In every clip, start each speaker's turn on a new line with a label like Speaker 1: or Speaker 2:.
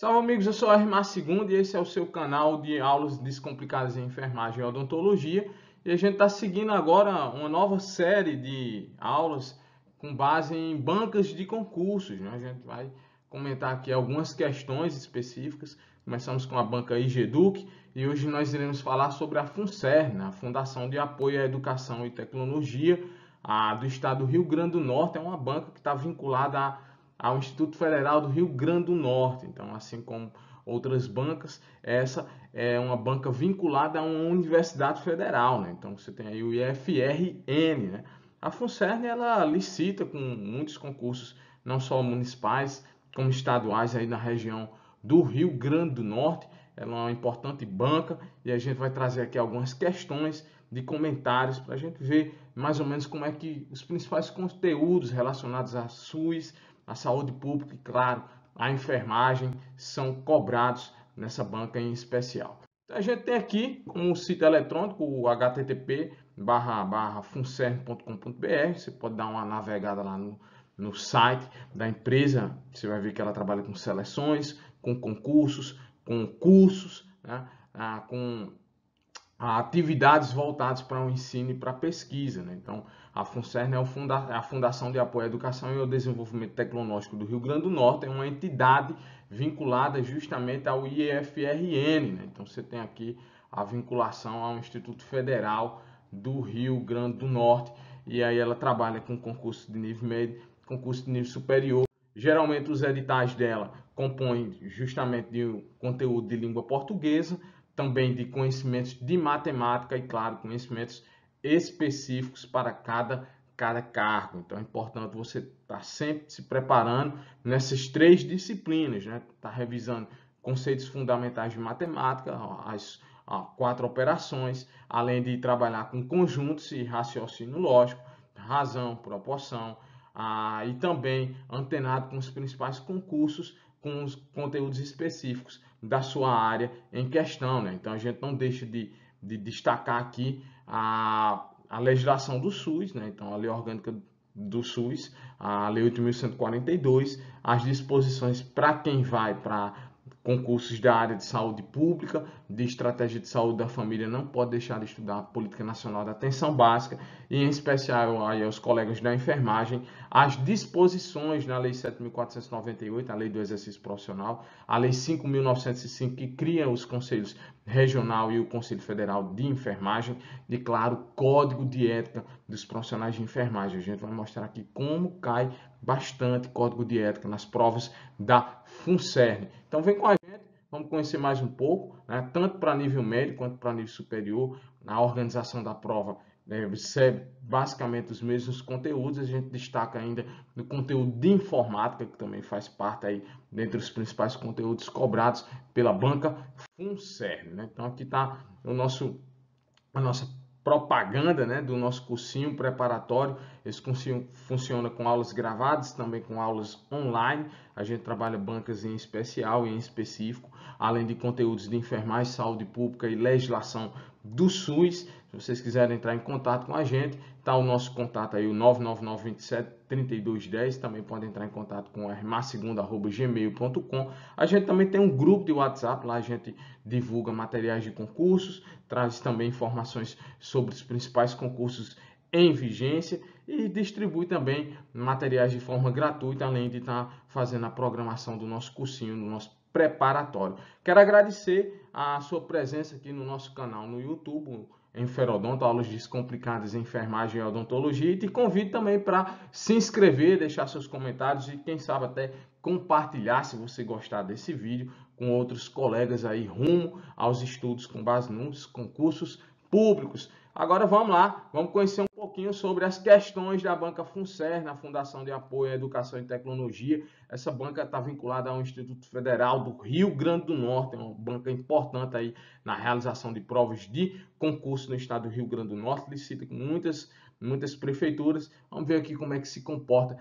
Speaker 1: Salve amigos, eu sou Armar Segundo e esse é o seu canal de aulas descomplicadas em enfermagem e odontologia. E a gente está seguindo agora uma nova série de aulas com base em bancas de concursos, né? A gente vai comentar aqui algumas questões específicas. Começamos com a banca IGEDUC e hoje nós iremos falar sobre a FUNCERN, a Fundação de Apoio à Educação e Tecnologia do Estado do Rio Grande do Norte. É uma banca que está vinculada ao Instituto Federal do Rio Grande do Norte. Então, assim como outras bancas, essa é uma banca vinculada a uma universidade federal, né? Então, você tem aí o IFRN, né? A FUNCERN, ela licita com muitos concursos, não só municipais, como estaduais aí na região do Rio Grande do Norte. Ela é uma importante banca e a gente vai trazer aqui algumas questões de comentários para a gente ver mais ou menos como é que os principais conteúdos relacionados à SUS, a saúde pública e, claro, a enfermagem são cobrados nessa banca em especial. Então, a gente tem aqui como sítio eletrônico o http://funcern.com.br. Você pode dar uma navegada lá no site da empresa. Você vai ver que ela trabalha com seleções, com concursos, com cursos, né? Com atividades voltadas para o ensino e para a pesquisa, né? Então, a FUNCERN é a Fundação de Apoio à Educação e ao Desenvolvimento Tecnológico do Rio Grande do Norte, é uma entidade vinculada justamente ao IFRN, né? Então, você tem aqui a vinculação ao Instituto Federal do Rio Grande do Norte, e aí ela trabalha com concurso de nível médio, concurso de nível superior. Geralmente, os editais dela compõem justamente de conteúdo de língua portuguesa, também de conhecimentos de matemática e, claro, conhecimentos específicos para cada cargo. Então é importante você estar sempre se preparando nessas três disciplinas, né? Tá revisando conceitos fundamentais de matemática, as 4 operações, além de trabalhar com conjuntos e raciocínio lógico, razão, proporção, e também antenado com os principais concursos, com os conteúdos específicos da sua área em questão, né? Então a gente não deixa de destacar aqui a legislação do SUS, né? Então a lei orgânica do SUS, a lei 8.142, as disposições para quem vai para concursos da área de saúde pública, de estratégia de saúde da família, não pode deixar de estudar a Política Nacional da Atenção Básica, e em especial aí aos colegas da enfermagem, as disposições na Lei 7.498, a Lei do Exercício Profissional, a Lei 5.905, que cria os Conselhos Regional e o Conselho Federal de Enfermagem, e claro, Código de Ética dos Profissionais de Enfermagem. A gente vai mostrar aqui como cai bastante Código de Ética nas provas da FUNCERN. Então vem com a gente, vamos conhecer mais um pouco, né? Tanto para nível médio quanto para nível superior. Na organização da prova recebe basicamente os mesmos conteúdos. A gente destaca ainda do conteúdo de informática, que também faz parte aí dentre os principais conteúdos cobrados pela banca FUNCERN, né? Então aqui está a nossa propaganda, né, do nosso cursinho preparatório. Esse cursinho funciona com aulas gravadas, também com aulas online. A gente trabalha bancas em especial e em específico, além de conteúdos de enfermagem, saúde pública e legislação do SUS. Se vocês quiserem entrar em contato com a gente, tá o nosso contato aí, o 99927-3210. Também pode entrar em contato com o rmasegundo@gmail.com. A gente também tem um grupo de WhatsApp, lá a gente divulga materiais de concursos, traz também informações sobre os principais concursos em vigência e distribui também materiais de forma gratuita, além de estar fazendo a programação do nosso cursinho, do nosso preparatório. Quero agradecer a sua presença aqui no nosso canal no YouTube, Enferodonto, aulas descomplicadas em enfermagem e odontologia, e te convido também para se inscrever, deixar seus comentários e quem sabe até compartilhar, se você gostar desse vídeo, com outros colegas aí rumo aos estudos com base nos concursos públicos. Agora vamos lá, vamos conhecer um pouquinho sobre as questões da banca FUNCERN, na Fundação de Apoio à Educação e Tecnologia. Essa banca está vinculada ao Instituto Federal do Rio Grande do Norte, é uma banca importante aí na realização de provas de concurso no estado do Rio Grande do Norte, licita com muitas prefeituras. Vamos ver aqui como é que se comporta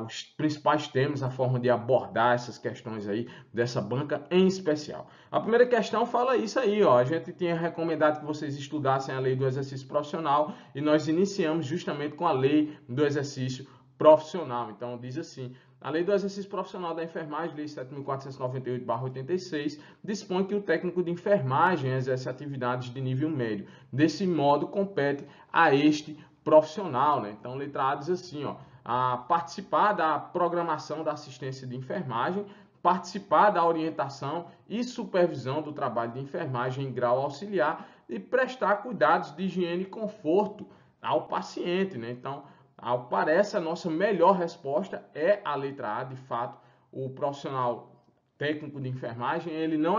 Speaker 1: os principais temas, a forma de abordar essas questões aí dessa banca em especial. A primeira questão fala isso aí, ó. A gente tinha recomendado que vocês estudassem a lei do exercício profissional e nós iniciamos justamente com a lei do exercício profissional. Então, diz assim: a Lei do Exercício Profissional da Enfermagem, Lei 7.498/86, dispõe que o técnico de enfermagem exerce atividades de nível médio. Desse modo, compete a este profissional, né? Então, letra A diz assim, ó: a participar da programação da assistência de enfermagem, participar da orientação e supervisão do trabalho de enfermagem em grau auxiliar e prestar cuidados de higiene e conforto ao paciente, né? Então, ao que parece, a nossa melhor resposta é a letra A. De fato, o profissional técnico de enfermagem, ele não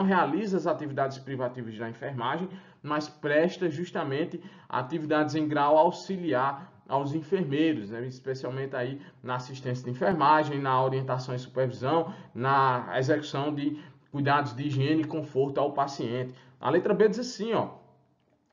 Speaker 1: realiza as atividades privativas da enfermagem, mas presta justamente atividades em grau auxiliar aos enfermeiros, né? Especialmente aí na assistência de enfermagem, na orientação e supervisão, na execução de cuidados de higiene e conforto ao paciente. A letra B diz assim, ó: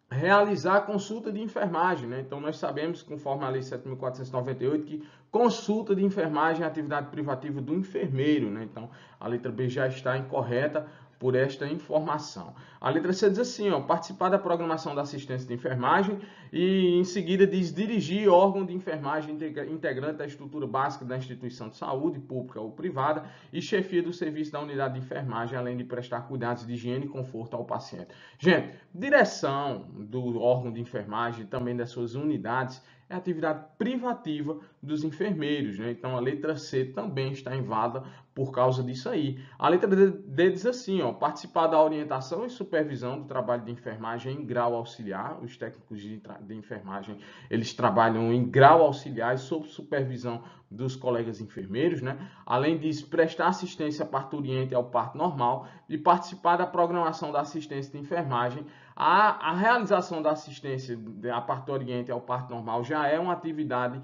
Speaker 1: realizar a consulta de enfermagem, né? Então, nós sabemos, conforme a Lei 7.498, que consulta de enfermagem é atividade privativa do enfermeiro, né? Então, a letra B já está incorreta por esta informação. A letra C diz assim, ó: participar da programação da assistência de enfermagem, e em seguida diz dirigir órgão de enfermagem integrante da estrutura básica da instituição de saúde, pública ou privada, e chefia do serviço da unidade de enfermagem, além de prestar cuidados de higiene e conforto ao paciente. Gente, direção do órgão de enfermagem e também das suas unidades é atividade privativa dos enfermeiros, né? Então, a letra C também está inválida por causa disso aí. A letra D diz assim, ó: participar da orientação e supervisão do trabalho de enfermagem em grau auxiliar. Os técnicos de enfermagem, eles trabalham em grau auxiliar e sob supervisão dos colegas enfermeiros, né? Além disso, prestar assistência parturiente ao parto normal e participar da programação da assistência de enfermagem. A realização da assistência a parturiente ao parto normal já é uma atividade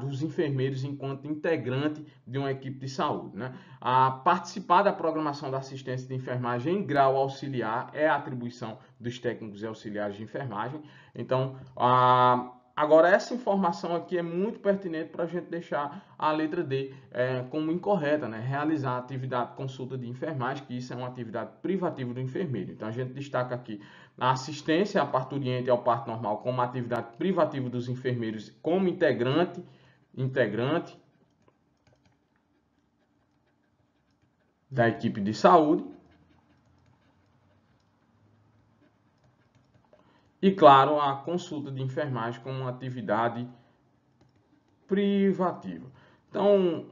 Speaker 1: dos enfermeiros enquanto integrante de uma equipe de saúde, né? A participar da programação da assistência de enfermagem em grau auxiliar é a atribuição dos técnicos e auxiliares de enfermagem. Então, agora, essa informação aqui é muito pertinente para a gente deixar a letra D como incorreta, né? Realizar a atividade consulta de enfermagem, que isso é uma atividade privativa do enfermeiro. Então, a gente destaca aqui a assistência à parturiente e ao parto normal como atividade privativa dos enfermeiros como integrante da equipe de saúde. E, claro, a consulta de enfermagem como uma atividade privativa. Então,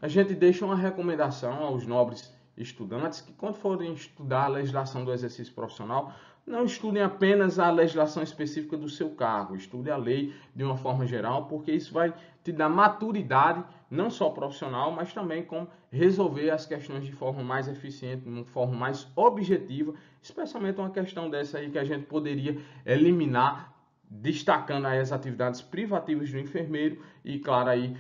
Speaker 1: a gente deixa uma recomendação aos nobres estudantes que, quando forem estudar a legislação do exercício profissional, não estudem apenas a legislação específica do seu cargo, estude a lei de uma forma geral, porque isso vai te dar maturidade, não só profissional, mas também como resolver as questões de forma mais eficiente, de uma forma mais objetiva, especialmente uma questão dessa aí que a gente poderia eliminar, destacando aí as atividades privativas do enfermeiro e, claro, aí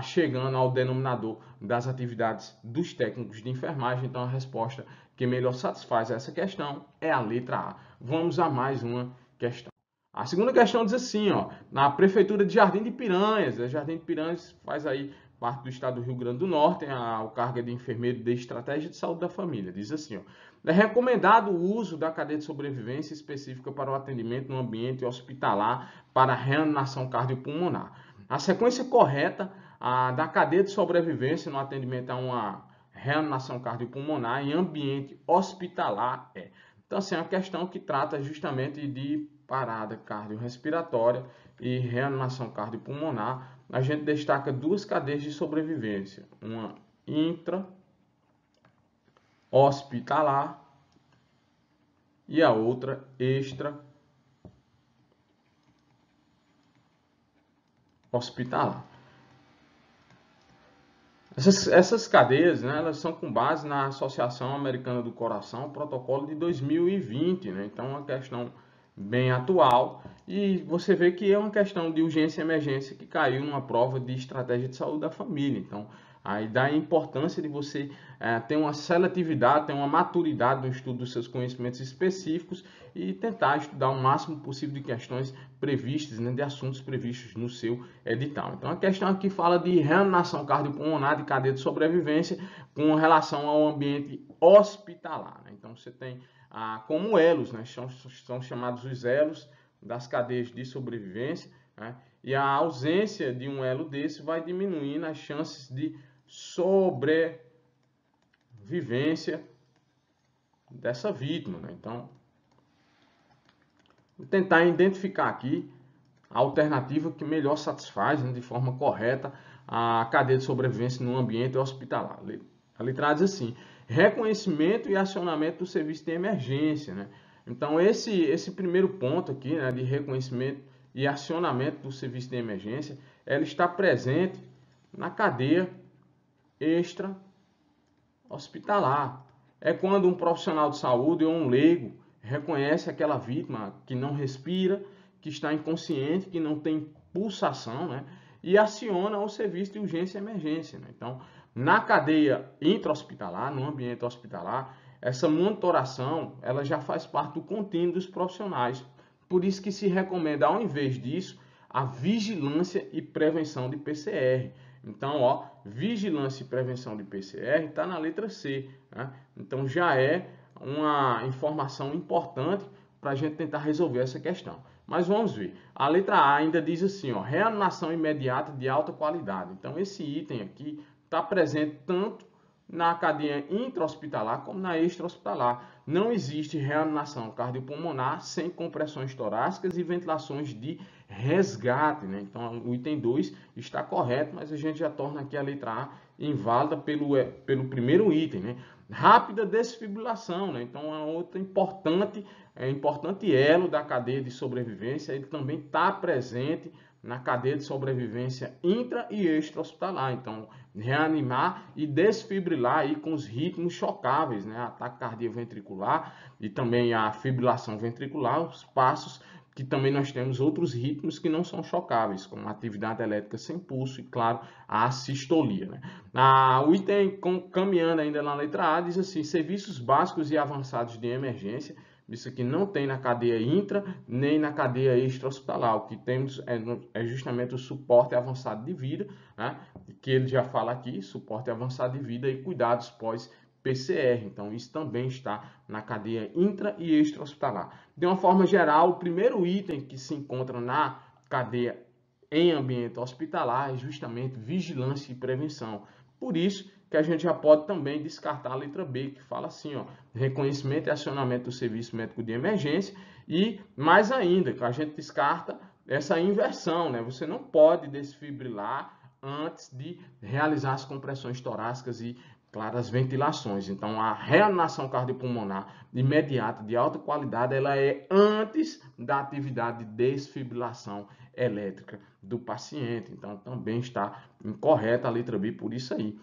Speaker 1: chegando ao denominador das atividades dos técnicos de enfermagem. Então, a resposta que melhor satisfaz essa questão é a letra A. Vamos a mais uma questão. A segunda questão diz assim, ó: na Prefeitura de Jardim de Piranhas, Jardim de Piranhas faz aí parte do estado do Rio Grande do Norte, o cargo de enfermeiro de estratégia de saúde da família. Diz assim, ó: é recomendado o uso da cadeia de sobrevivência específica para o atendimento no ambiente hospitalar para reanimação cardiopulmonar. A sequência correta da cadeia de sobrevivência no atendimento a uma reanimação cardiopulmonar em ambiente hospitalar é. Então, assim, é uma questão que trata justamente de parada cardiorrespiratória e reanimação cardiopulmonar. A gente destaca duas cadeias de sobrevivência, uma intra-hospitalar e a outra extra-hospitalar. Essas cadeias, né, elas são com base na Associação Americana do Coração, protocolo de 2020, né? Então, é uma questão bem atual e você vê que é uma questão de urgência e emergência que caiu numa prova de estratégia de saúde da família. Então, aí dá a importância de você ter uma seletividade, ter uma maturidade no estudo dos seus conhecimentos específicos e tentar estudar o máximo possível de questões previstas, né, de assuntos previstos no seu edital. Então, a questão aqui fala de reanimação cardiopulmonar de cadeia de sobrevivência com relação ao ambiente hospitalar, né? Então, você tem como elos, né, são chamados os elos das cadeias de sobrevivência, né? E a ausência de um elo desse vai diminuindo as chances de sobrevivência dessa vítima, né? Então, vou tentar identificar aqui a alternativa que melhor satisfaz, né, de forma correta a cadeia de sobrevivência no ambiente hospitalar. A letra A diz assim: reconhecimento e acionamento do serviço de emergência, né? Então, esse primeiro ponto aqui, né, de reconhecimento e acionamento do serviço de emergência, ela está presente na cadeia extra-hospitalar. É quando um profissional de saúde ou um leigo reconhece aquela vítima que não respira, que está inconsciente, que não tem pulsação, né? E aciona o serviço de urgência e emergência, né? Então, na cadeia intra-hospitalar, no ambiente hospitalar, essa monitoração ela já faz parte do contínuo dos profissionais. Por isso que se recomenda, ao invés disso, a vigilância e prevenção de PCR. Então, ó, vigilância e prevenção de PCR está na letra C, né? Então, já é uma informação importante para a gente tentar resolver essa questão. Mas vamos ver. A letra A ainda diz assim, ó, reanimação imediata de alta qualidade. Então, esse item aqui está presente tanto na cadeia intra-hospitalar como na extra-hospitalar. Não existe reanimação cardiopulmonar sem compressões torácicas e ventilações de resgate, né? Então, o item 2 está correto, mas a gente já torna aqui a letra A inválida pelo primeiro item, né? Rápida desfibrilação, né? Então, é outro importante elo da cadeia de sobrevivência. Ele também está presente na cadeia de sobrevivência intra e extra-hospitalar. Então, reanimar e desfibrilar aí com os ritmos chocáveis, né? Ataque cardíaco ventricular e também a fibrilação ventricular, os passos que também nós temos outros ritmos que não são chocáveis, como a atividade elétrica sem pulso e, claro, a sistolia, né? O item, caminhando ainda na letra A, diz assim, serviços básicos e avançados de emergência. Isso aqui não tem na cadeia intra, nem na cadeia extra-hospitalar. O que temos é justamente o suporte avançado de vida, né? Que ele já fala aqui, suporte avançado de vida e cuidados pós-PCR. Então, isso também está na cadeia intra e extra-hospitalar. De uma forma geral, o primeiro item que se encontra na cadeia em ambiente hospitalar é justamente vigilância e prevenção. Por isso que a gente já pode também descartar a letra B, que fala assim, ó, reconhecimento e acionamento do serviço médico de emergência, e mais ainda, que a gente descarta essa inversão, né? Você não pode desfibrilar antes de realizar as compressões torácicas e, claro, as ventilações. Então, a reanimação cardiopulmonar imediata de alta qualidade, ela é antes da atividade de desfibrilação elétrica do paciente. Então, também está incorreta a letra B por isso aí.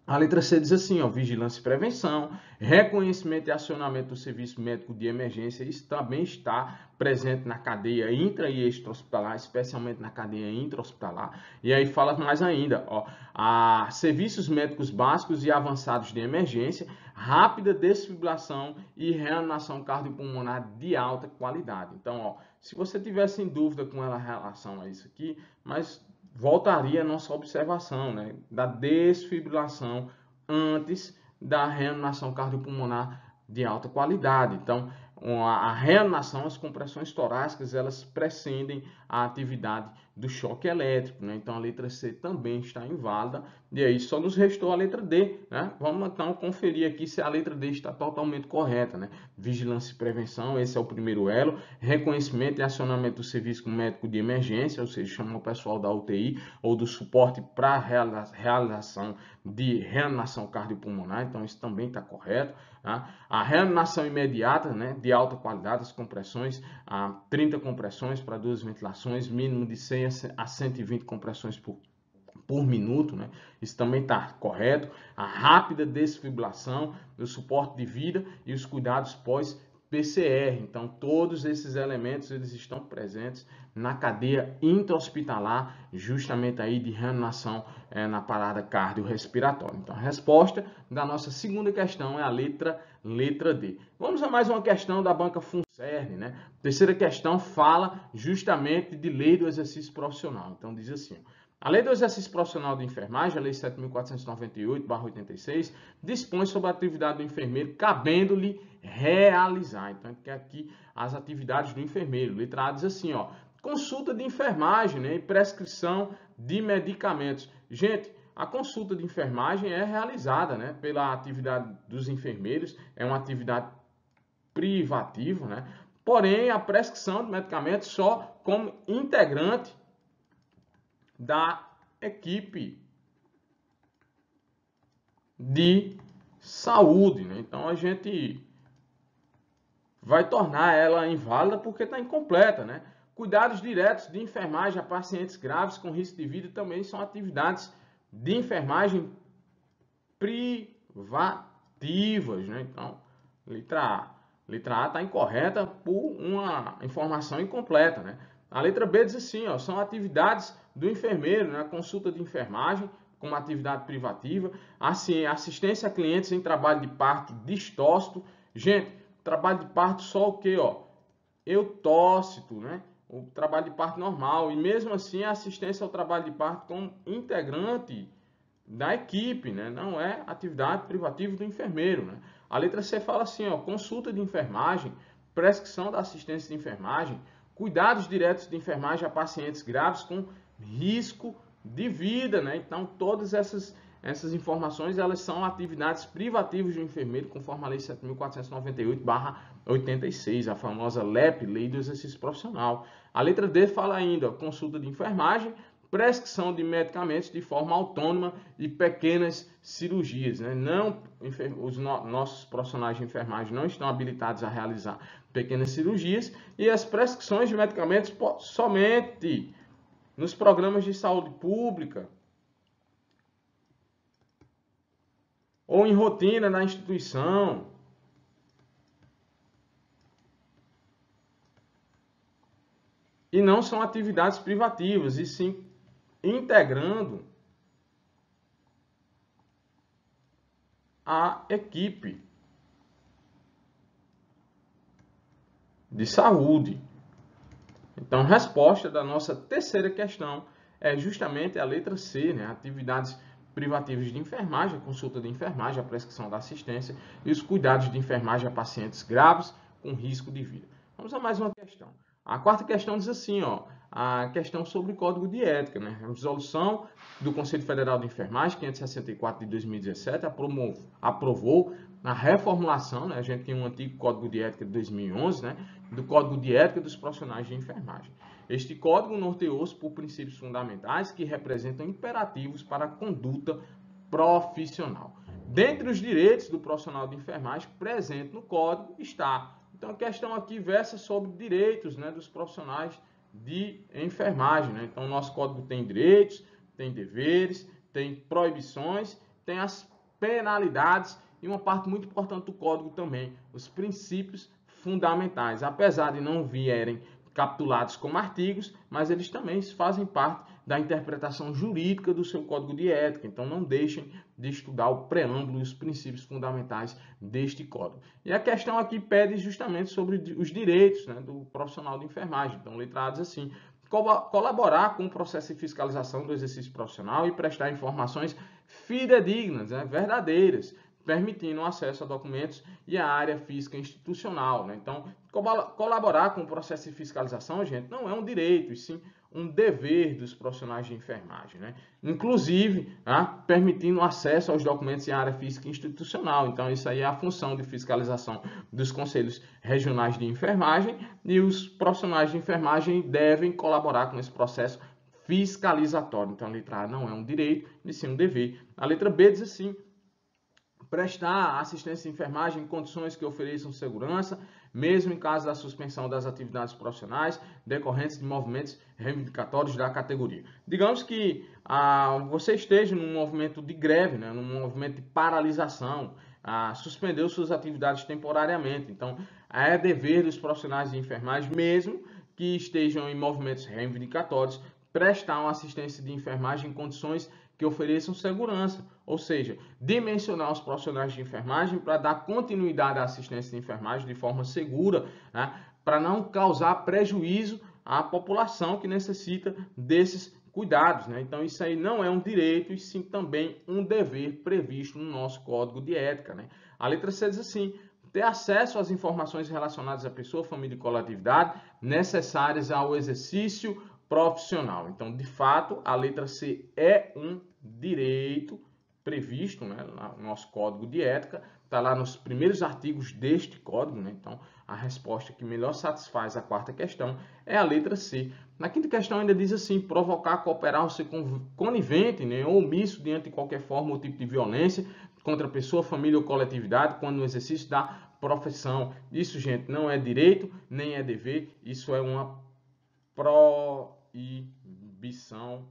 Speaker 1: A letra C diz assim, ó, vigilância e prevenção, reconhecimento e acionamento do serviço médico de emergência, isso também está presente na cadeia intra e extra-hospitalar, especialmente na cadeia intra-hospitalar. E aí fala mais ainda, ó, serviços médicos básicos e avançados de emergência, rápida desfibrilação e reanimação cardiopulmonar de alta qualidade. Então, ó, se você tivesse em dúvida com relação a isso aqui, mas voltaria a nossa observação, né, da desfibrilação antes da reanimação cardiopulmonar de alta qualidade. Então, a reanimação, as compressões torácicas, elas precedem a atividade do choque elétrico, né? Então, a letra C também está inválida. E aí, só nos restou a letra D, né? Vamos, então, conferir aqui se a letra D está totalmente correta, né? Vigilância e prevenção, esse é o primeiro elo. Reconhecimento e acionamento do serviço médico de emergência, ou seja, chama o pessoal da UTI ou do suporte para realização de reanimação cardiopulmonar. Então, isso também está correto. Tá? A reanimação imediata, né, de alta qualidade, as compressões, 30 compressões para 2 ventilações, mínimo de 100 a 120 compressões por minuto, né? Isso também está correto. A rápida desfibrilação, o suporte de vida e os cuidados pós-PCR. Então, todos esses elementos eles estão presentes na cadeia intra-hospitalar, justamente aí de reanimação na parada cardiorrespiratória. Então, a resposta da nossa segunda questão é a letra D. Vamos a mais uma questão da banca FUNCERN, né? A terceira questão fala justamente de lei do exercício profissional. Então, diz assim, A Lei do Exercício Profissional de Enfermagem, a Lei 7.498/86, dispõe sobre a atividade do enfermeiro, cabendo-lhe realizar. Então, aqui as atividades do enfermeiro. Letra A diz assim, ó, consulta de enfermagem, né, e prescrição de medicamentos. Gente, a consulta de enfermagem é realizada, né, pela atividade dos enfermeiros, é uma atividade privativa, né? Porém, a prescrição de medicamentos só como integrante da equipe de saúde, né? Então a gente vai tornar ela inválida porque está incompleta, né? Cuidados diretos de enfermagem a pacientes graves com risco de vida também são atividades de enfermagem privativas, né? Então, letra A está incorreta por uma informação incompleta, né? A letra B diz assim, ó, são atividades do enfermeiro, né? Consulta de enfermagem como atividade privativa, assim, assistência a clientes em trabalho de parto distócito. Gente, trabalho de parto só o que, ó? Eutócito, né? O trabalho de parto normal, e mesmo assim a assistência ao trabalho de parto como integrante da equipe, né? Não é atividade privativa do enfermeiro, né? A letra C fala assim, ó, consulta de enfermagem, prescrição da assistência de enfermagem, cuidados diretos de enfermagem a pacientes graves com risco de vida, né? Então, todas essas informações, elas são atividades privativas do enfermeiro, conforme a Lei 7.498/86, a famosa LEP, Lei do Exercício Profissional. A letra D fala ainda, ó, consulta de enfermagem, prescrição de medicamentos de forma autônoma e pequenas cirurgias, né? Não, nossos profissionais de enfermagem não estão habilitados a realizar pequenas cirurgias, e as prescrições de medicamentos somente nos programas de saúde pública ou em rotina na instituição. E não são atividades privativas, e sim integrando a equipe de saúde. Então, a resposta da nossa terceira questão é justamente a letra C, né? Atividades privativas de enfermagem, a consulta de enfermagem, a prescrição da assistência e os cuidados de enfermagem a pacientes graves com risco de vida. Vamos a mais uma questão. A quarta questão diz assim, ó, a questão sobre o Código de Ética, né? A resolução do Conselho Federal de Enfermagem, 564 de 2017, aprovou a reformulação, né? A gente tem um antigo Código de Ética de 2011, né? Do Código de Ética dos Profissionais de Enfermagem. Este código norteou-se por princípios fundamentais que representam imperativos para a conduta profissional. Dentre os direitos do profissional de enfermagem presente no código está. Então a questão aqui versa sobre direitos, né, dos profissionais de enfermagem, né? Então o nosso código tem direitos, tem deveres, tem proibições, tem as penalidades e uma parte muito importante do código também, os princípios fundamentais. Apesar de não vierem capitulados como artigos, mas eles também fazem parte da interpretação jurídica do seu código de ética. Então não deixem de estudar o preâmbulo e os princípios fundamentais deste código. E a questão aqui pede justamente sobre os direitos, né, do profissional de enfermagem. Então, letra A diz assim, colaborar com o processo de fiscalização do exercício profissional e prestar informações fidedignas, né, verdadeiras, permitindo o acesso a documentos e a área física institucional, né? Então, colaborar com o processo de fiscalização, gente, não é um direito, e sim um dever dos profissionais de enfermagem, né? Inclusive, permitindo o acesso aos documentos em área física institucional. Então, isso aí é a função de fiscalização dos conselhos regionais de enfermagem, e os profissionais de enfermagem devem colaborar com esse processo fiscalizatório. Então, a letra A não é um direito, e sim um dever. A letra B diz assim, prestar assistência de enfermagem em condições que ofereçam segurança, mesmo em caso da suspensão das atividades profissionais decorrentes de movimentos reivindicatórios da categoria. Digamos que você esteja num movimento de greve, né, num movimento de paralisação, suspendeu suas atividades temporariamente. Então, é dever dos profissionais de enfermagem, mesmo que estejam em movimentos reivindicatórios, prestar uma assistência de enfermagem em condições que ofereçam segurança, ou seja, dimensionar os profissionais de enfermagem para dar continuidade à assistência de enfermagem de forma segura, né, para não causar prejuízo à população que necessita desses cuidados, né? Então isso aí não é um direito e sim também um dever previsto no nosso Código de Ética, né? A letra C diz assim: ter acesso às informações relacionadas à pessoa, família e coletividade necessárias ao exercício profissional. Então, de fato, a letra C é um direito previsto, né, no nosso Código de Ética, está lá nos primeiros artigos deste código, né? Então, a resposta que melhor satisfaz a quarta questão é a letra C. Na quinta questão ainda diz assim: provocar, cooperar ou ser conivente, né, ou omisso diante de qualquer forma ou tipo de violência contra a pessoa, família ou coletividade, quando no exercício da profissão. Isso, gente, não é direito, nem é dever, isso é uma proibição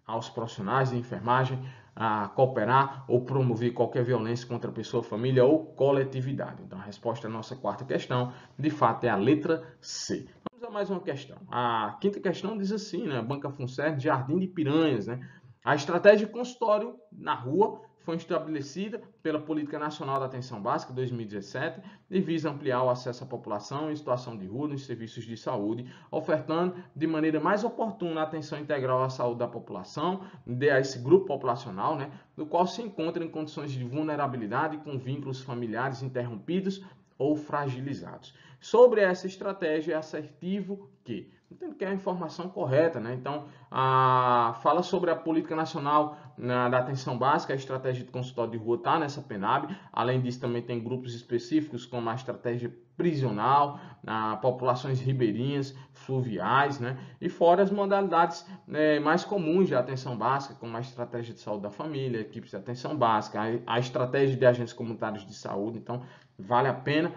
Speaker 1: aos profissionais de enfermagem a cooperar ou promover qualquer violência contra a pessoa, família ou coletividade. Então, a resposta à nossa quarta questão, de fato, é a letra C. Vamos a mais uma questão. A quinta questão diz assim, né? Banca Funcer, Jardim de Piranhas, né? A estratégia de consultório na rua foi estabelecida pela Política Nacional da Atenção Básica 2017 e visa ampliar o acesso à população em situação de rua nos serviços de saúde, ofertando de maneira mais oportuna a atenção integral à saúde da população, a esse grupo populacional, né, do qual se encontra em condições de vulnerabilidade com vínculos familiares interrompidos ou fragilizados. Sobre essa estratégia é assertivo que tem que é a informação correta, né? Então, fala sobre a Política Nacional da Atenção Básica, a estratégia de consultório de rua está nessa PNAB. Além disso, também tem grupos específicos, como a estratégia prisional, populações ribeirinhas, fluviais, né? E fora as modalidades mais comuns de atenção básica, como a estratégia de saúde da família, equipes de atenção básica, a estratégia de agentes comunitários de saúde. Então, vale a pena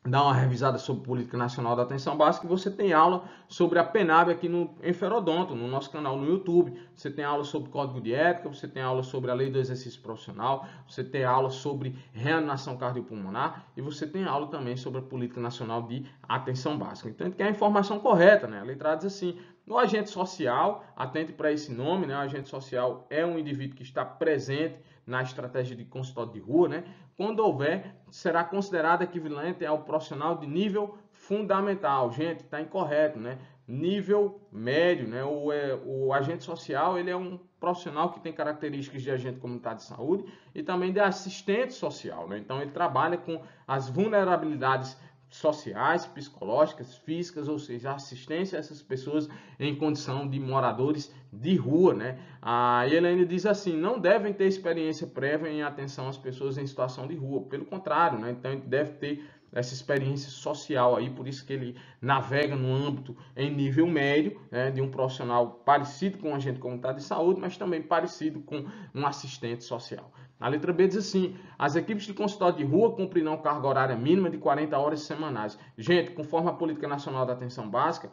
Speaker 1: dar uma revisada sobre Política Nacional da Atenção Básica, e você tem aula sobre a PNAB aqui no Enferodonto, no nosso canal no YouTube. Você tem aula sobre Código de Ética, você tem aula sobre a Lei do Exercício Profissional, você tem aula sobre reanimação cardiopulmonar e você tem aula também sobre a Política Nacional de Atenção Básica. Então, que é a informação correta, né? A letra diz assim: no agente social, atente para esse nome, né? O agente social é um indivíduo que está presente na estratégia de consultório de rua, né? Quando houver, será considerado equivalente ao profissional de nível fundamental. Gente, está incorreto, né? Nível médio, né? O agente social, ele é um profissional que tem características de agente comunitário de saúde e também de assistente social, né? Então, ele trabalha com as vulnerabilidades sociais, psicológicas, físicas, ou seja, assistência a essas pessoas em condição de moradores de rua, né? A Helene diz assim: não devem ter experiência prévia em atenção às pessoas em situação de rua, pelo contrário, né? Então, ele deve ter essa experiência social aí, por isso que ele navega no âmbito em nível médio, né, de um profissional parecido com um agente comunitário de saúde, mas também parecido com um assistente social. A letra B diz assim: as equipes de consultório de rua cumprirão carga horária mínima de 40 horas semanais. Gente, conforme a Política Nacional da Atenção Básica,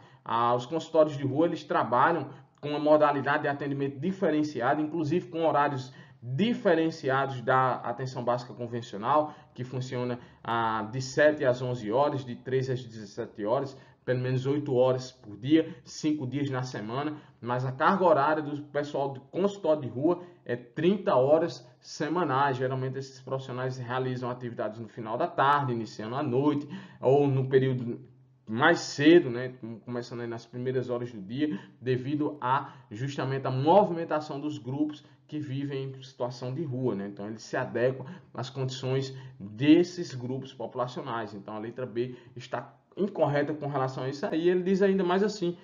Speaker 1: os consultórios de rua eles trabalham com uma modalidade de atendimento diferenciada, inclusive com horários diferenciados da atenção básica convencional, que funciona de 7 às 11 horas, de 13 às 17 horas, pelo menos 8 horas por dia, 5 dias na semana, mas a carga horária do pessoal de consultório de rua é 30 horas semanais. Geralmente esses profissionais realizam atividades no final da tarde, iniciando à noite, ou no período mais cedo, né, começando aí nas primeiras horas do dia, devido a justamente a movimentação dos grupos que vivem em situação de rua, né? Então eles se adequam às condições desses grupos populacionais. Então a letra B está incorreta com relação a isso aí. Ele diz ainda mais assim: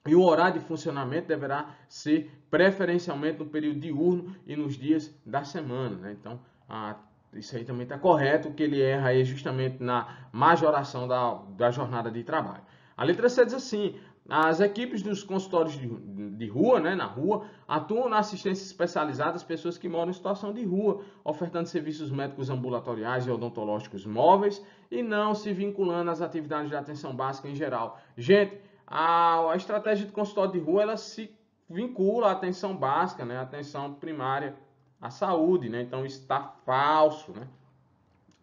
Speaker 1: e o horário de funcionamento deverá ser preferencialmente no período diurno e nos dias da semana, né? Então, isso aí também está correto. O que ele erra aí é justamente na majoração da jornada de trabalho. A letra C diz assim: as equipes dos consultórios de rua, né, na rua, atuam na assistência especializada às pessoas que moram em situação de rua, ofertando serviços médicos ambulatoriais e odontológicos móveis e não se vinculando às atividades de atenção básica em geral. Gente, a estratégia de consultório de rua, ela se vincula à atenção básica, né, à atenção primária à saúde, né? Então isso está falso, né?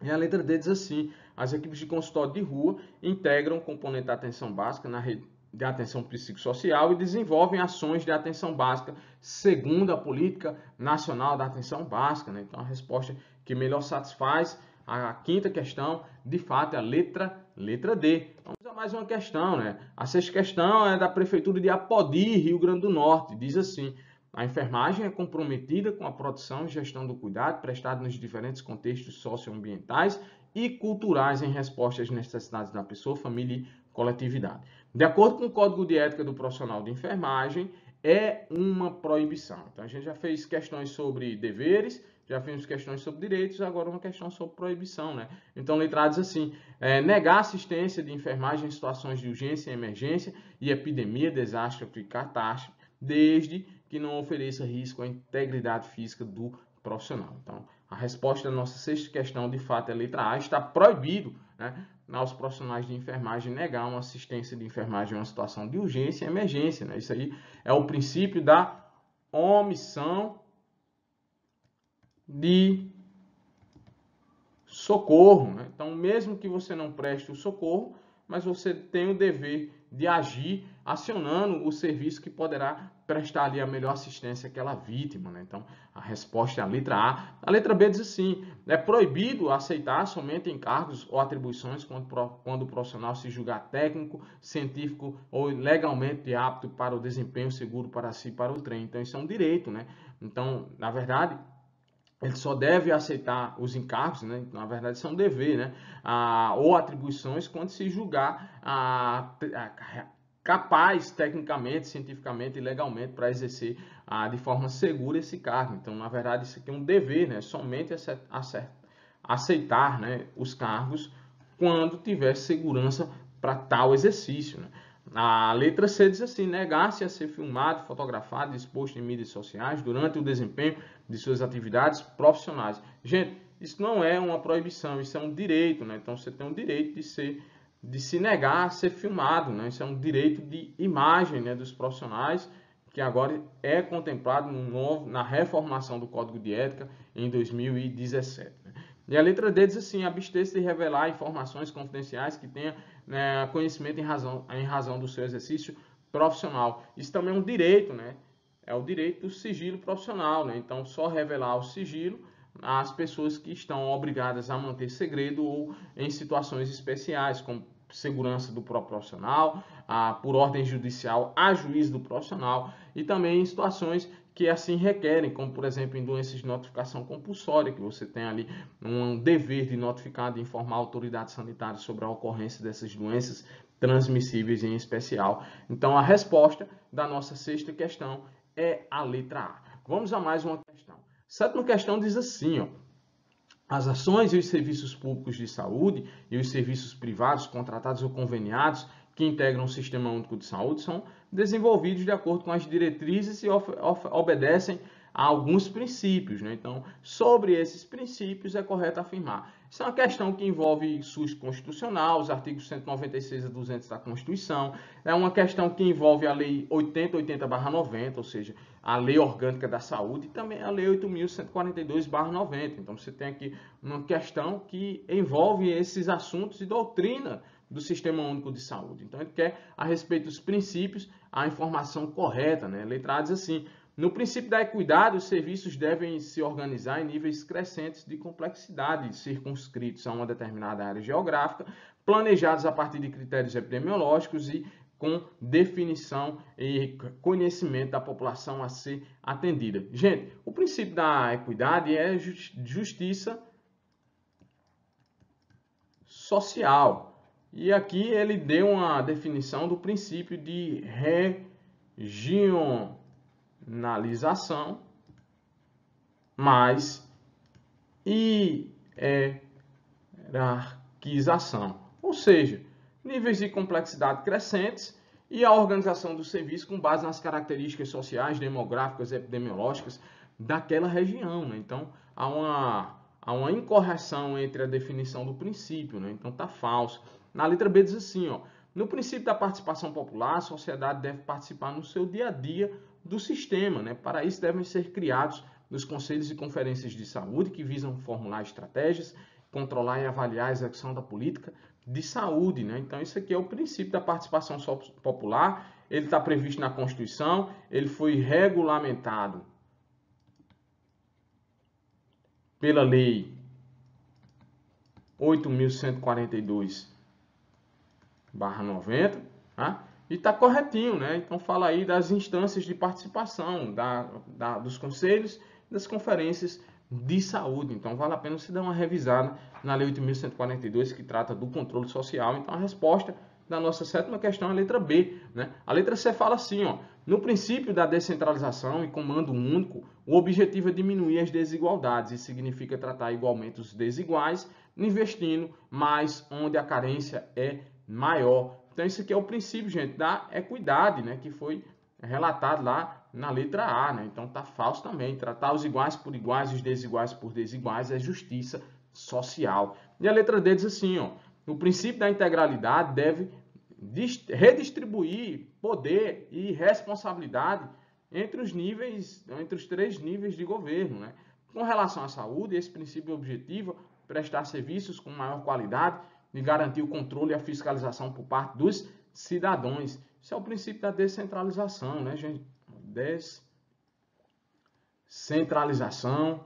Speaker 1: E a letra D diz assim: as equipes de consultório de rua integram o componente da atenção básica na rede de atenção psicossocial e desenvolvem ações de atenção básica segundo a Política Nacional da Atenção Básica, né? Então a resposta que melhor satisfaz a quinta questão, de fato, é a letra D. Vamos a mais uma questão, né? A sexta questão é da Prefeitura de Apodi, Rio Grande do Norte. Diz assim: a enfermagem é comprometida com a produção e gestão do cuidado prestado nos diferentes contextos socioambientais e culturais em resposta às necessidades da pessoa, família e coletividade. De acordo com o Código de Ética do Profissional de Enfermagem, é uma proibição. Então, a gente já fez questões sobre deveres, já fizemos questões sobre direitos, agora uma questão sobre proibição, né? Então, letra A diz assim: negar assistência de enfermagem em situações de urgência, emergência e epidemia, desastre e catástrofe, desde que não ofereça risco à integridade física do profissional. Então, a resposta da nossa sexta questão, de fato, é a letra A. Está proibido, né, aos profissionais de enfermagem negar uma assistência de enfermagem em uma situação de urgência e emergência, né? Isso aí é o princípio da omissão de socorro, né? Então, mesmo que você não preste o socorro, mas você tem o dever de agir acionando o serviço que poderá prestar ali a melhor assistência àquela vítima, né? Então, a resposta é a letra A. A letra B diz assim: é proibido aceitar somente encargos ou atribuições quando o profissional se julgar técnico, científico ou legalmente apto para o desempenho seguro para si e para o trem. Então, isso é um direito, né? Então, na verdade, ele só deve aceitar os encargos, né? Na verdade, isso é um dever, né? Ou atribuições quando se julgar capaz tecnicamente, cientificamente e legalmente para exercer de forma segura esse cargo. Então, na verdade, isso aqui é um dever, né? Somente aceitar, né, os cargos quando tiver segurança para tal exercício, né? A letra C diz assim: negar-se a ser filmado, fotografado e exposto em mídias sociais durante o desempenho de suas atividades profissionais. Gente, isso não é uma proibição, isso é um direito, né? Então você tem o direito de se negar a ser filmado, né? Isso é um direito de imagem, né, dos profissionais, que agora é contemplado na reformulação do Código de Ética em 2017. Né? E a letra D diz assim: abster-se de revelar informações confidenciais que tenha, né, conhecimento em razão do seu exercício profissional. Isso também é um direito, né? É o direito do sigilo profissional, né? Então, só revelar o sigilo às pessoas que estão obrigadas a manter segredo ou em situações especiais, como segurança do próprio profissional, por ordem judicial a juiz do profissional, e também em situações que assim requerem, como por exemplo em doenças de notificação compulsória, que você tem ali um dever de notificar, de informar a autoridade sanitária sobre a ocorrência dessas doenças transmissíveis em especial. Então, a resposta da nossa sexta questão é a letra A. Vamos a mais uma questão. Sétima questão diz assim, ó: as ações e os serviços públicos de saúde e os serviços privados contratados ou conveniados que integram o Sistema Único de Saúde são desenvolvidos de acordo com as diretrizes e obedecem a alguns princípios, né? Então, sobre esses princípios é correto afirmar. Isso é uma questão que envolve SUS constitucional, os artigos 196 a 200 da Constituição. É uma questão que envolve a Lei 8080/90, ou seja, a Lei Orgânica da Saúde, e também a Lei 8.142/90. Então, você tem aqui uma questão que envolve esses assuntos e doutrina do Sistema Único de Saúde. Então, ele quer, a respeito dos princípios, a informação correta, né? Letra A diz assim: no princípio da equidade, os serviços devem se organizar em níveis crescentes de complexidade, circunscritos a uma determinada área geográfica, planejados a partir de critérios epidemiológicos e com definição e conhecimento da população a ser atendida. Gente, o princípio da equidade é justiça social. E aqui ele deu uma definição do princípio de regionalização mais hierarquização. Ou seja, níveis de complexidade crescentes e a organização do serviço com base nas características sociais, demográficas e epidemiológicas daquela região, né? Então, há uma incorreção entre a definição do princípio, né? Então, está falso. Na letra B diz assim, ó: no princípio da participação popular, a sociedade deve participar no seu dia a dia do sistema, né? Para isso, devem ser criados os conselhos e conferências de saúde que visam formular estratégias, controlar e avaliar a execução da política de saúde, né? Então, isso aqui é o princípio da participação popular. Ele está previsto na Constituição, ele foi regulamentado pela Lei 8.142 90, tá? E está corretinho, né? Então fala aí das instâncias de participação, dos conselhos, das conferências de saúde. Então vale a pena você dar uma revisada na Lei 8.142, que trata do controle social. Então a resposta da nossa sétima questão é a letra B, né? A letra C fala assim, ó: no princípio da descentralização e comando único, o objetivo é diminuir as desigualdades. Isso significa tratar igualmente os desiguais, investindo mais onde a carência é maior. Então, isso aqui é o princípio, gente, da equidade, né, que foi relatado lá na letra A, né? Então, tá falso também. Tratar os iguais por iguais e os desiguais por desiguais é justiça social. E a letra D diz assim, ó: o princípio da integralidade deve redistribuir poder e responsabilidade entre os 3 níveis de governo, né? Com relação à saúde, esse princípio objetivo prestar serviços com maior qualidade e garantir o controle e a fiscalização por parte dos cidadãos. Isso é o princípio da descentralização, né, gente? Descentralização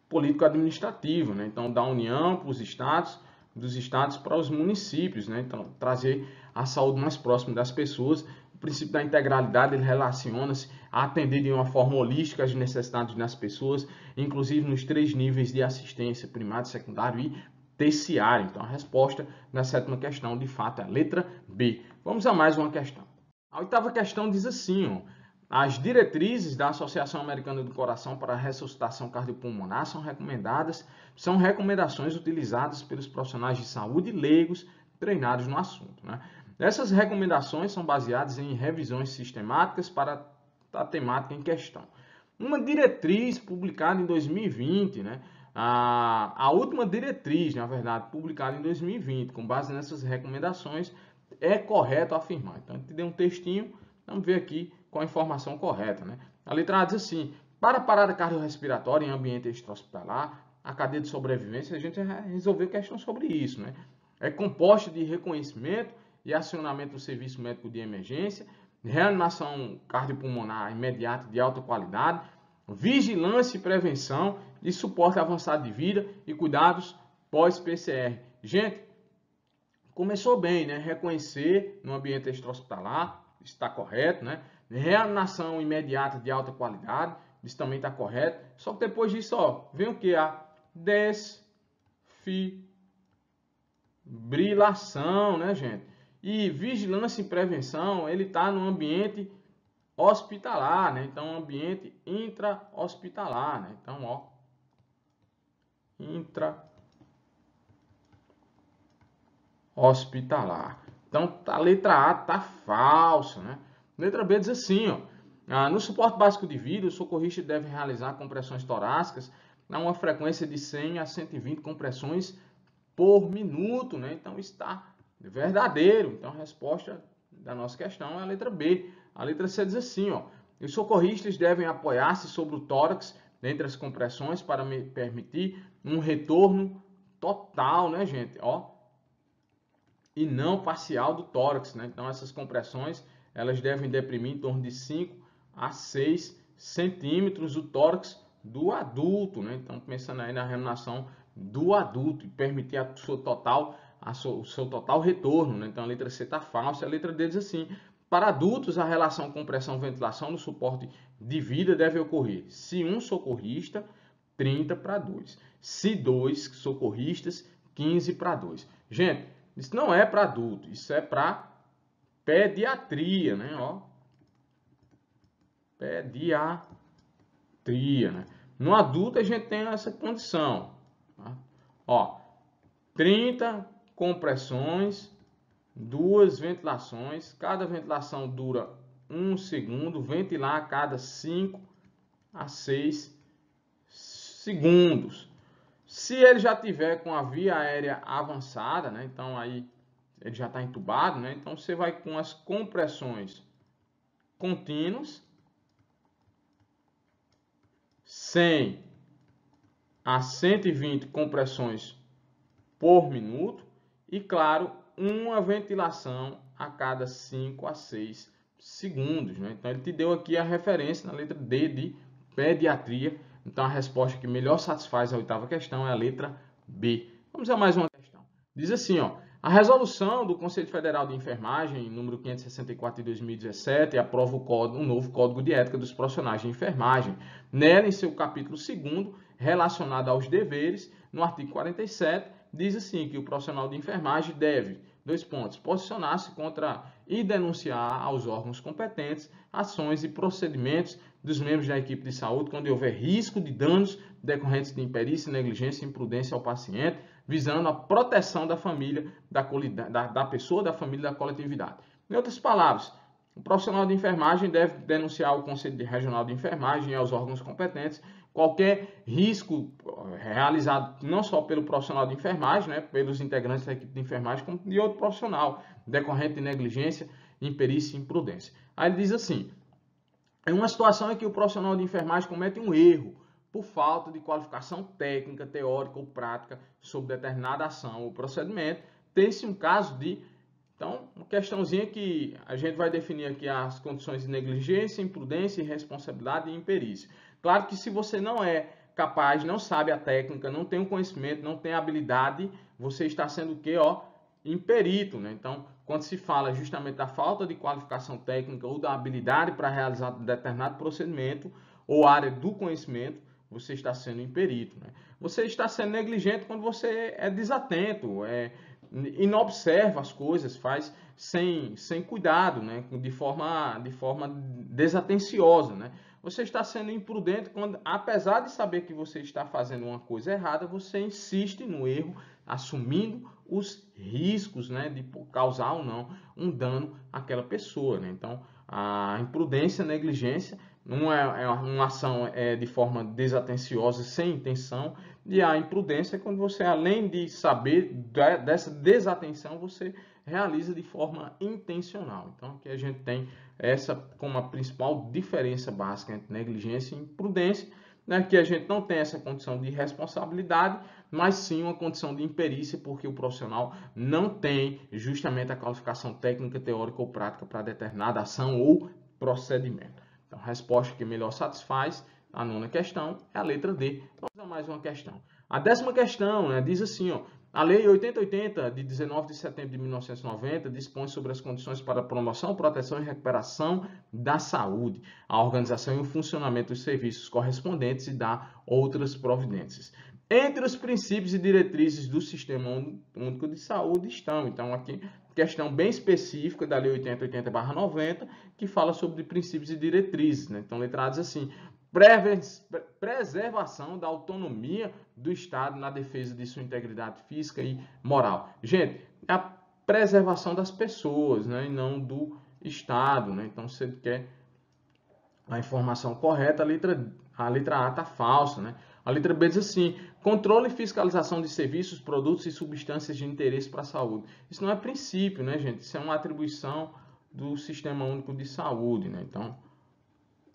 Speaker 1: político-administrativa, né? Então, da União para os estados, dos estados para os municípios, né? Então, trazer a saúde mais próxima das pessoas. O princípio da integralidade, ele relaciona-se a atender de uma forma holística as necessidades das pessoas, inclusive nos 3 níveis de assistência, primário, secundário e terciário. Então, a resposta na sétima questão, de fato, é a letra B. Vamos a mais uma questão. A 8ª questão diz assim, ó: as diretrizes da Associação Americana do Coração para a Ressuscitação Cardiopulmonar são recomendações utilizadas pelos profissionais de saúde leigos treinados no assunto, né? Essas recomendações são baseadas em revisões sistemáticas para a temática em questão. Uma diretriz publicada em 2020, né? A última diretriz, na verdade, publicada em 2020, com base nessas recomendações, é correto afirmar. Então, a gente deu um textinho, vamos ver aqui com a informação correta, né? A letra A diz assim: para a parada cardiorrespiratória em ambiente extra-hospitalar, a cadeia de sobrevivência, a gente resolveu questão sobre isso, né? É composta de reconhecimento e acionamento do serviço médico de emergência, reanimação cardiopulmonar imediata de alta qualidade, vigilância e prevenção e suporte avançado de vida e cuidados pós-PCR. Gente, começou bem, né? Reconhecer no ambiente extra-hospitalar, está correto, né? Reanimação imediata de alta qualidade, isso também está correto. Só que depois disso, ó, vem o que? A desfibrilação, né, gente? E vigilância e prevenção, ele está no ambiente hospitalar, né? Então, ambiente intra-hospitalar, né? Então, ó, intra-hospitalar. Então, a letra A tá falsa, né? Letra B diz assim, ó: no suporte básico de vida, o socorrista deve realizar compressões torácicas a uma frequência de 100 a 120 compressões por minuto, né? Então, está verdadeiro. Então, a resposta da nossa questão é a letra B. A letra C diz assim, ó: os socorristas devem apoiar-se sobre o tórax entre as compressões para permitir um retorno total, né, gente? Ó, e não parcial do tórax, né? Então, essas compressões, elas devem deprimir em torno de 5 a 6 centímetros o tórax do adulto, né? Então, pensando aí na reanimação do adulto e permitir o seu total retorno, né? Então, a letra C está falsa. A letra D diz assim: para adultos, a relação compressão-ventilação no suporte de vida deve ocorrer se um socorrista, 30 para 2. Se 2 socorristas, 15 para 2. Gente, isso não é para adulto, isso é para pediatria, né? Ó, pediatria, né? No adulto a gente tem essa condição, tá? Ó, 30 compressões, 2 ventilações, cada ventilação dura 1 segundo, ventilar a cada 5 a 6 segundos. Se ele já tiver com a via aérea avançada, né? Então aí ele já está entubado, né? Então você vai com as compressões contínuas, 100 a 120 compressões por minuto e, claro, uma ventilação a cada 5 a 6 segundos, né? Então ele te deu aqui a referência na letra D de pediatria. Então a resposta que melhor satisfaz a 8ª questão é a letra B. Vamos a mais uma questão. Diz assim, ó: A resolução do Conselho Federal de Enfermagem, número 564 de 2017, aprova um novo Código de Ética dos Profissionais de Enfermagem. Nela, em seu capítulo 2º, relacionado aos deveres, no artigo 47, diz assim que o profissional de enfermagem deve, posicionar-se contra e denunciar aos órgãos competentes ações e procedimentos dos membros da equipe de saúde quando houver risco de danos decorrentes de imperícia, negligência e imprudência ao paciente, visando a proteção da família, da pessoa, da família e da coletividade. Em outras palavras, o profissional de enfermagem deve denunciar ao Conselho Regional de Enfermagem e aos órgãos competentes qualquer risco realizado não só pelo profissional de enfermagem, né, pelos integrantes da equipe de enfermagem, como de outro profissional, decorrente de negligência, imperícia e imprudência. Aí ele diz assim, em uma situação em que o profissional de enfermagem comete um erro por falta de qualificação técnica, teórica ou prática sobre determinada ação ou procedimento, tem-se um caso de... Então, uma questãozinha que a gente vai definir aqui as condições de negligência, imprudência, irresponsabilidade e imperícia. Claro que se você não é capaz, não sabe a técnica, não tem o conhecimento, não tem a habilidade, você está sendo o quê? Imperito, né? Então, quando se fala justamente da falta de qualificação técnica ou da habilidade para realizar determinado procedimento ou área do conhecimento, você está sendo imperito, né? Você está sendo negligente quando você é desatento, e não observa as coisas, faz sem cuidado, né? de forma desatenciosa, né? Você está sendo imprudente quando, apesar de saber que você está fazendo uma coisa errada, você insiste no erro, assumindo os riscos, né, de causar ou não um dano àquela pessoa, né? Então, a imprudência, a negligência, não é uma ação de forma desatenciosa, sem intenção, e a imprudência é quando você, além de saber dessa desatenção, você realiza de forma intencional. Então, aqui a gente tem essa como a principal diferença básica entre negligência e imprudência, né, que a gente não tem essa condição de responsabilidade, mas sim uma condição de imperícia, porque o profissional não tem justamente a qualificação técnica, teórica ou prática para determinada ação ou procedimento. Então, a resposta que melhor satisfaz a 9ª questão é a letra D. Vamos a mais uma questão. A 10ª questão, né, diz assim, a Lei 8080, de 19 de setembro de 1990, dispõe sobre as condições para a promoção, proteção e recuperação da saúde, a organização e o funcionamento dos serviços correspondentes e dá outras providências. Entre os princípios e diretrizes do Sistema Único de Saúde estão, então, aqui, questão bem específica da Lei 8080/90, que fala sobre princípios e diretrizes, né? Então, letra A diz assim, preservação da autonomia do Estado na defesa de sua integridade física e moral. Gente, é a preservação das pessoas, né, e não do Estado, né? Então, se ele quer a informação correta, a letra A está falsa, né? A letra B diz assim, controle e fiscalização de serviços, produtos e substâncias de interesse para a saúde. Isso não é princípio, né, gente? Isso é uma atribuição do Sistema Único de Saúde, né? Então,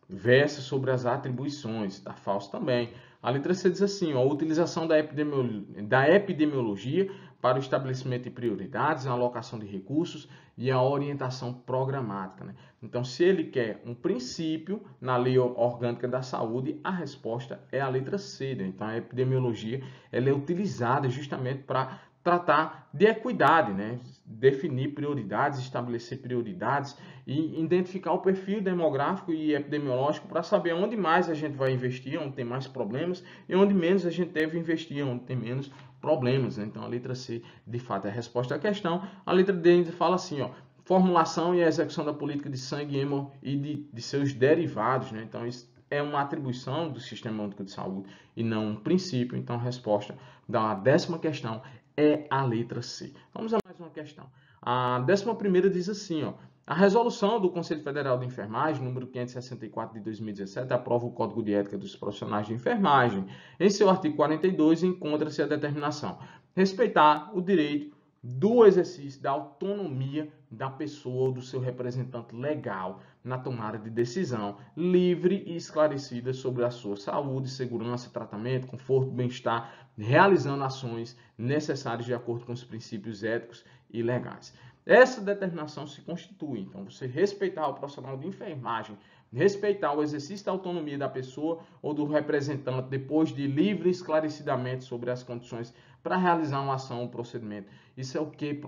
Speaker 1: versa sobre as atribuições, está falso também. A letra C diz assim, a utilização da epidemiologia para o estabelecimento de prioridades, a alocação de recursos e a orientação programática, né? Então, se ele quer um princípio na Lei Orgânica da Saúde, a resposta é a letra C, né? Então, a epidemiologia ela é utilizada justamente para tratar de equidade, né? Definir prioridades, estabelecer prioridades e identificar o perfil demográfico e epidemiológico para saber onde mais a gente vai investir, onde tem mais problemas e onde menos a gente deve investir, onde tem menos problemas, né? Então, a letra C, de fato, é a resposta à questão. A letra D fala assim, formulação e execução da política de sangue, hemo e de seus derivados, né? Então, isso é uma atribuição do Sistema Único de Saúde e não um princípio. Então, a resposta da 10ª questão é a letra C. Vamos a mais uma questão. A 11ª diz assim, a resolução do Conselho Federal de Enfermagem, número 564 de 2017, aprova o Código de Ética dos Profissionais de Enfermagem. Em seu artigo 42, encontra-se a determinação: respeitar o direito do exercício da autonomia da pessoa ou do seu representante legal na tomada de decisão, livre e esclarecida sobre a sua saúde, segurança, tratamento, conforto, bem-estar, realizando ações necessárias de acordo com os princípios éticos e legais. essa determinação se constitui. Então, você respeitar o profissional de enfermagem, respeitar o exercício da autonomia da pessoa ou do representante depois de livre esclarecidamente sobre as condições para realizar uma ação ou procedimento. Isso é o que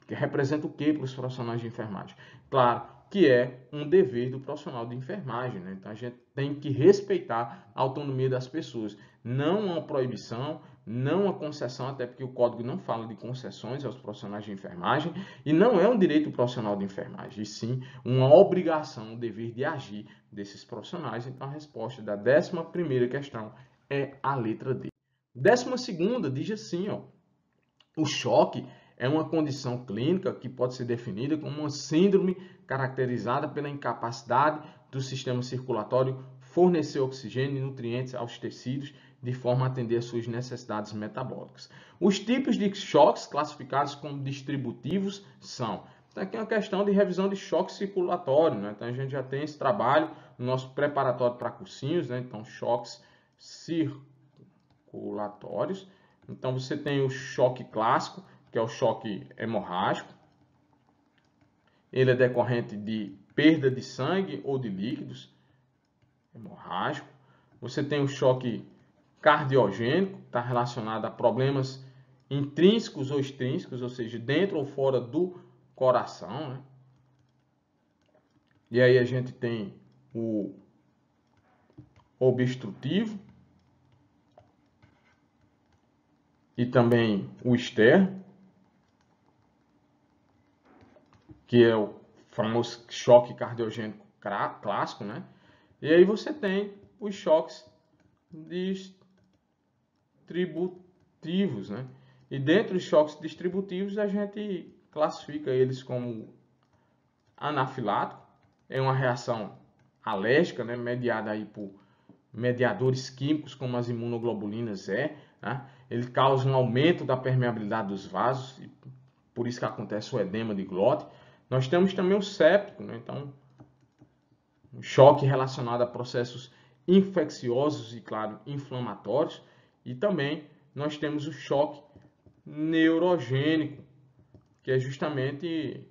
Speaker 1: representa o que para os profissionais de enfermagem? Claro que é um dever do profissional de enfermagem, né? Então a gente tem que respeitar a autonomia das pessoas, não uma proibição, não uma concessão, até porque o código não fala de concessões aos profissionais de enfermagem e não é um direito profissional de enfermagem, e sim uma obrigação, um dever de agir desses profissionais. Então a resposta da 11ª questão é a letra D. 12ª diz assim, ó, o choque é uma condição clínica que pode ser definida como uma síndrome caracterizada pela incapacidade do sistema circulatório fornecer oxigênio e nutrientes aos tecidos de forma a atender às suas necessidades metabólicas. Os tipos de choques classificados como distributivos são... Então, aqui é uma questão de revisão de choque circulatório, né? Então, a gente já tem esse trabalho no nosso preparatório para cursinhos, né? Então, choques circulatórios. Então, você tem o choque clássico, que é o choque hemorrágico. Ele é decorrente de perda de sangue ou de líquidos hemorrágico. Você tem o choque cardiogênico, está relacionado a problemas intrínsecos ou extrínsecos, ou seja, dentro ou fora do coração, né? E aí a gente tem o obstrutivo e também o externo, que é o famoso choque cardiogênico clássico, né? E aí você tem os choques distributivos, né? E dentro dos choques distributivos a gente classifica eles como anafilático, é uma reação alérgica, né? Mediada aí por mediadores químicos como as imunoglobulinas, né? Ele causa um aumento da permeabilidade dos vasos, e por isso que acontece o edema de glote. Nós temos também o séptico, né? Então, um choque relacionado a processos infecciosos e, claro, inflamatórios. E também nós temos o choque neurogênico, que é justamente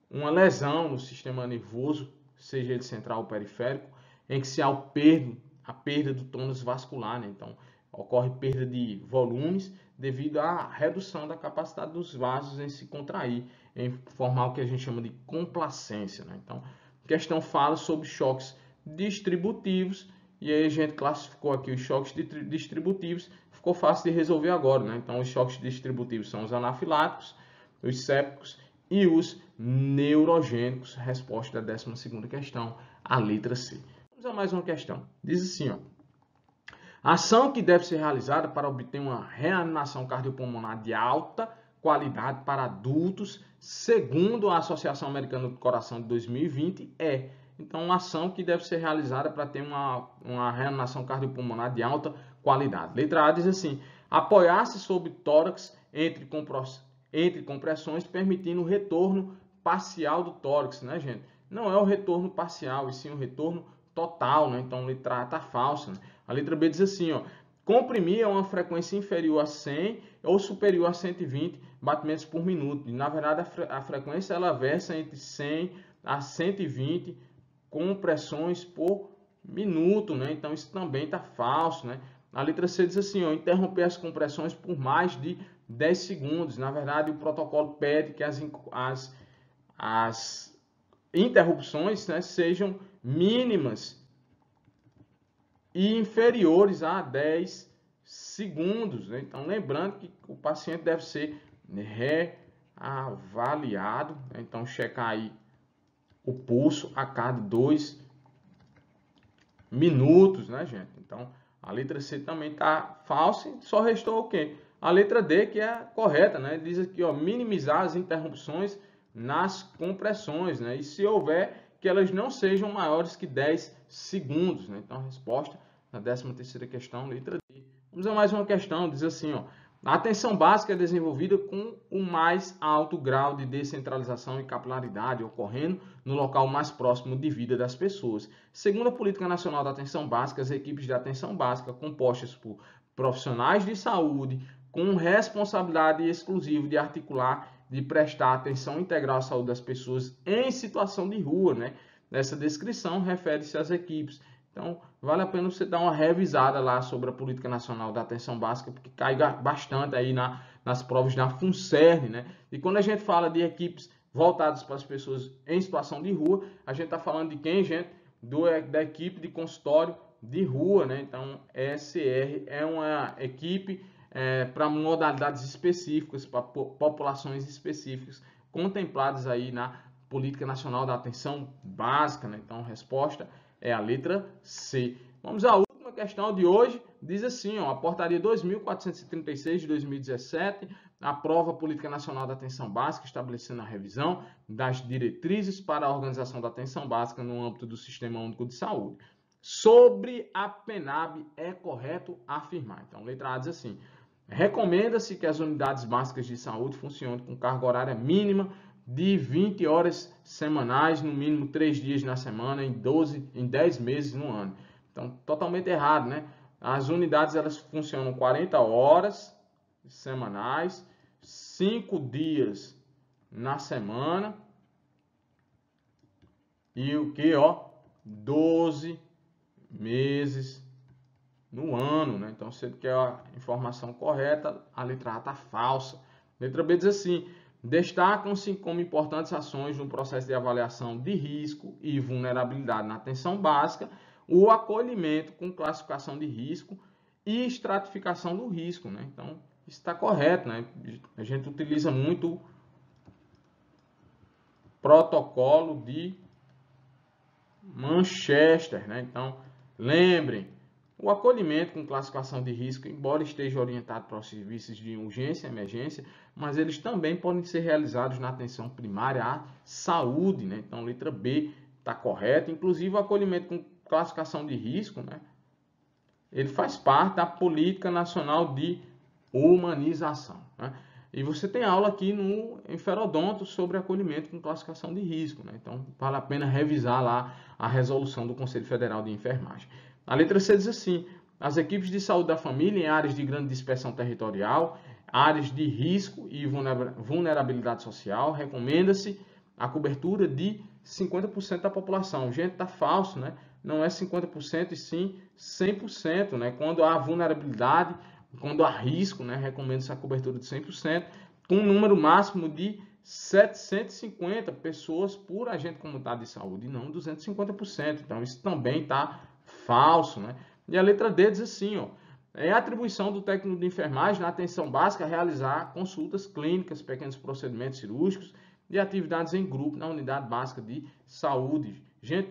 Speaker 1: uma lesão no sistema nervoso, seja ele central ou periférico, em que se há a perda do tônus vascular, né? Então, ocorre perda de volumes devido à redução da capacidade dos vasos em se contrair, em formar o que a gente chama de complacência, né? Então, a questão fala sobre choques distributivos, e aí a gente classificou aqui os choques distributivos, ficou fácil de resolver agora, né? Então, os choques distributivos são os anafiláticos, os sépticos e os neurogênicos. Resposta da 12ª questão, a letra C. Vamos a mais uma questão. Diz assim, ó: a ação que deve ser realizada para obter uma reanimação cardiopulmonar de alta qualidade para adultos, segundo a Associação Americana do Coração de 2020, é... Então, uma ação que deve ser realizada para ter uma reanimação cardiopulmonar de alta qualidade. Letra A diz assim: apoiar-se sobre tórax entre compressões, permitindo o retorno parcial do tórax, né, gente? Não é o retorno parcial, e sim o retorno total, né? Então, a letra A está falsa, né? A letra B diz assim, ó: comprimir a uma frequência inferior a 100 ou superior a 120 batimentos por minuto. E, na verdade, a frequência ela versa entre 100 a 120 compressões por minuto, né? Então, isso também está falso, né? A letra C diz assim, ó: interromper as compressões por mais de 10 segundos. Na verdade, o protocolo pede que as interrupções, né, sejam mínimas e inferiores a 10 segundos, né? Então, lembrando que o paciente deve ser reavaliado, né? Então, checar aí o pulso a cada 2 minutos, né, gente? Então, a letra C também está falsa, só restou o quê? A letra D, que é a correta, né? Diz aqui, ó, minimizar as interrupções nas compressões, né? E se houver, que elas não sejam maiores que 10 segundos, né? Então, a resposta na 13ª questão, letra D. Vamos a mais uma questão, diz assim, ó: a atenção básica é desenvolvida com o mais alto grau de descentralização e capilaridade, ocorrendo no local mais próximo de vida das pessoas. Segundo a Política Nacional da Atenção Básica, as equipes de atenção básica, compostas por profissionais de saúde, com responsabilidade exclusiva de articular de prestar atenção integral à saúde das pessoas em situação de rua, né? Nessa descrição refere-se às equipes. Então, vale a pena você dar uma revisada lá sobre a Política Nacional da Atenção Básica, porque cai bastante aí nas provas da FUNSERN, né? E quando a gente fala de equipes voltadas para as pessoas em situação de rua, a gente está falando de quem, gente? Da equipe de consultório de rua, né? Então, ESR é uma equipe para modalidades específicas, para populações específicas, contempladas aí na Política Nacional da Atenção Básica, né? Então, a resposta é a letra C. Vamos à última questão de hoje. Diz assim, ó, a Portaria 2.436 de 2017 aprova a Política Nacional da Atenção Básica, estabelecendo a revisão das diretrizes para a organização da atenção básica no âmbito do Sistema Único de Saúde. Sobre a PENAB, é correto afirmar. Então, letra A diz assim, recomenda-se que as unidades básicas de saúde funcionem com carga horária mínima de 20 horas semanais, no mínimo 3 dias na semana, em 10 meses no ano. Então, totalmente errado, né? As unidades, elas funcionam 40 horas semanais, 5 dias na semana e o que, ó? 12 meses no ano, né? Então, se você quer a informação correta, a letra A está falsa. Letra B diz assim, destacam-se como importantes ações no processo de avaliação de risco e vulnerabilidade na atenção básica, o acolhimento com classificação de risco e estratificação do risco, né? Então, isso está correto, né? A gente utiliza muito protocolo de Manchester, né? Então, lembrem, o acolhimento com classificação de risco, embora esteja orientado para os serviços de urgência e emergência, mas eles também podem ser realizados na atenção primária à saúde, né? Então, letra B está correta. Inclusive, o acolhimento com classificação de risco, né? Ele faz parte da Política Nacional de Humanização, né? E você tem aula aqui no Enferodonto sobre acolhimento com classificação de risco, né? Então, vale a pena revisar lá a resolução do Conselho Federal de Enfermagem. A letra C diz assim, as equipes de saúde da família em áreas de grande dispersão territorial, áreas de risco e vulnerabilidade social, recomenda-se a cobertura de 50% da população. Gente, tá falso, né? Não é 50% e sim 100%, né? Quando há vulnerabilidade, quando há risco, né? Recomenda-se a cobertura de 100%, com um número máximo de 750 pessoas por agente comunitário de saúde, e não 250%. Então, isso também está falso, né? E a letra D diz assim, ó, é a atribuição do técnico de enfermagem na atenção básica realizar consultas clínicas, pequenos procedimentos cirúrgicos e atividades em grupo na unidade básica de saúde. Gente,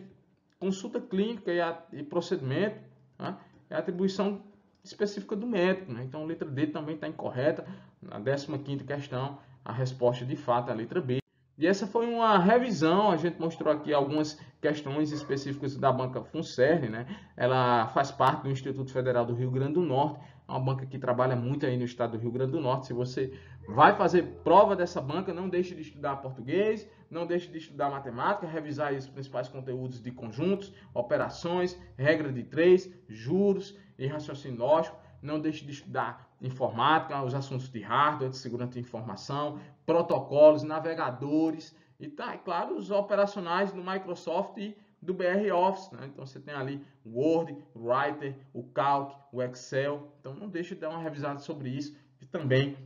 Speaker 1: consulta clínica e procedimento, né, é atribuição específica do médico, né? Então, a letra D também está incorreta. Na 15ª questão, a resposta de fato é a letra B. E essa foi uma revisão, a gente mostrou aqui algumas questões específicas da banca FUNSERN, né? Ela faz parte do Instituto Federal do Rio Grande do Norte, é uma banca que trabalha muito aí no estado do Rio Grande do Norte. Se você vai fazer prova dessa banca, não deixe de estudar português, não deixe de estudar matemática, revisar aí os principais conteúdos de conjuntos, operações, regra de 3, juros e raciocínio lógico. Não deixe de estudar informática, os assuntos de hardware, de segurança de informação, protocolos, navegadores e, tá, é claro, os operacionais do Microsoft e do BR Office, né? Então você tem ali o Word, o Writer, o Calc, o Excel. Então não deixe de dar uma revisada sobre isso e também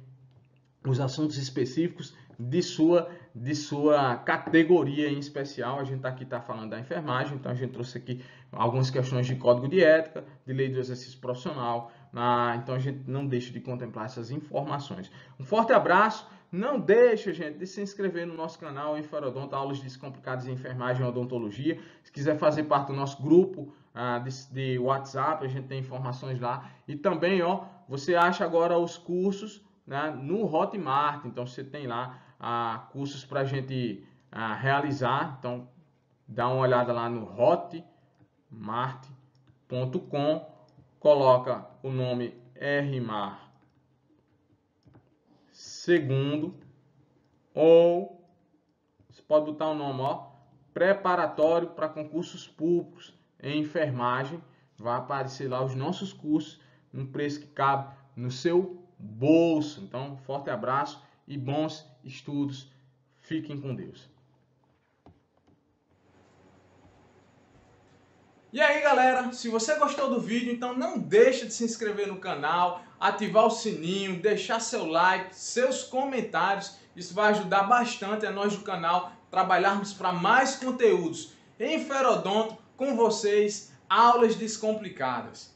Speaker 1: os assuntos específicos de sua categoria em especial. A gente aqui está falando da enfermagem, então a gente trouxe aqui algumas questões de código de ética, de lei do exercício profissional. Então a gente não deixa de contemplar essas informações. Um forte abraço. Não deixa, gente, de se inscrever no nosso canal Enferodonto, aulas descomplicadas em enfermagem e odontologia. Se quiser fazer parte do nosso grupo de WhatsApp, a gente tem informações lá. E também, ó, você acha agora os cursos, né, no Hotmart. Então você tem lá cursos para a gente realizar. Então dá uma olhada lá no hotmart.com, coloca o nome RMAR segundo, ou você pode botar o nome, ó, preparatório para concursos públicos em enfermagem. Vai aparecer lá os nossos cursos, num preço que cabe no seu bolso. Então, forte abraço e bons estudos. Fiquem com Deus.
Speaker 2: E aí galera, se você gostou do vídeo, então não deixa de se inscrever no canal, ativar o sininho, deixar seu like, seus comentários. Isso vai ajudar bastante a nós do canal trabalharmos para mais conteúdos em Ferodonto com vocês, aulas descomplicadas.